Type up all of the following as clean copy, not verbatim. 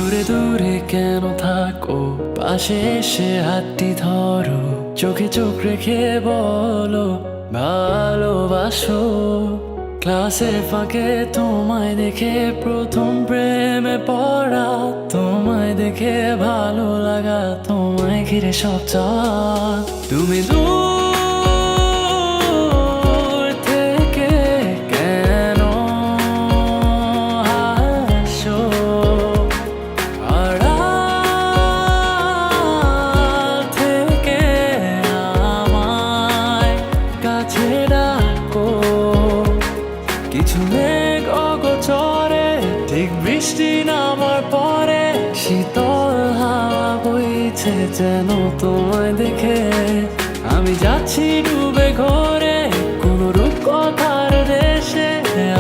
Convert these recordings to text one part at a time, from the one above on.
দূরে দূরে কেন থাকো, পাশে এসে হাতটি ধরো, চোখে চোখ রেখে বলো ভালোবাসো। ক্লাসের ফাঁকে তোমায় দেখে প্রথম প্রেমে পড়া, তোমায় দেখে ভালো লাগা, তোমায় ঘিরে সব চাওয়া। তুমি দূর থেকে কেন হাসো, আড়াল থেকে আমায় কাছে ডাকো। কিছু মেঘ অগোচরে, ঠিক বৃষ্টি নামার পরে, শীতল হাওয়া বইছে যেন তোমায় দেখে। আমি যাচ্ছি ডুবে ঘরে কোনো রূপকথার দেশে,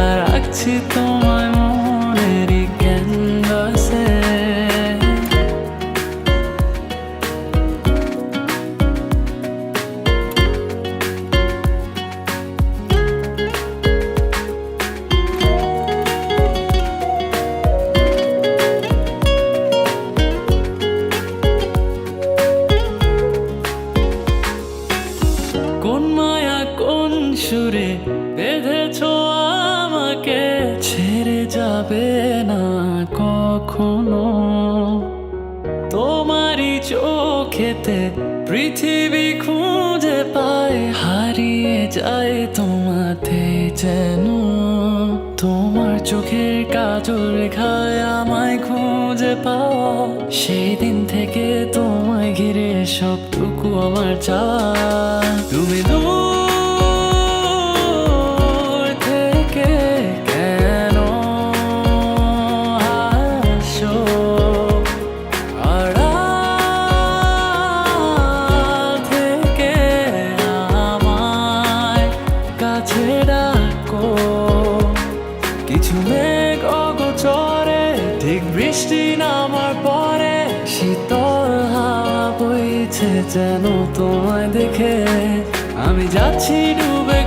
আর রাখছি তোমায় মনেরই ক্যানভাসে। কোন মায়া কোন সুরে বেঁধেছ আমাকে, ছেড়ে যাবে না কখনো। তোমারই চোখেতে পৃথিবী খুঁজে পায়, হারিয়ে যায় তোমাতে যেন। তোমার চোখের কাজল রেখায় আমায় খুঁজে পাওয়া, সেই দিন থেকে তোমায় ঘিরে সবটুকু আমার চাওয়া। তুমি দূর থেকে কেন হাসো, আড়াল থেকে আমায় কাছে ডাকো। কিছু মেঘ অগোচরে, ঠিক বৃষ্টি নামার পরে, শীতল হাওয়া বইছে যেন তোমায় দেখে। আমি যাচ্ছি ডুবে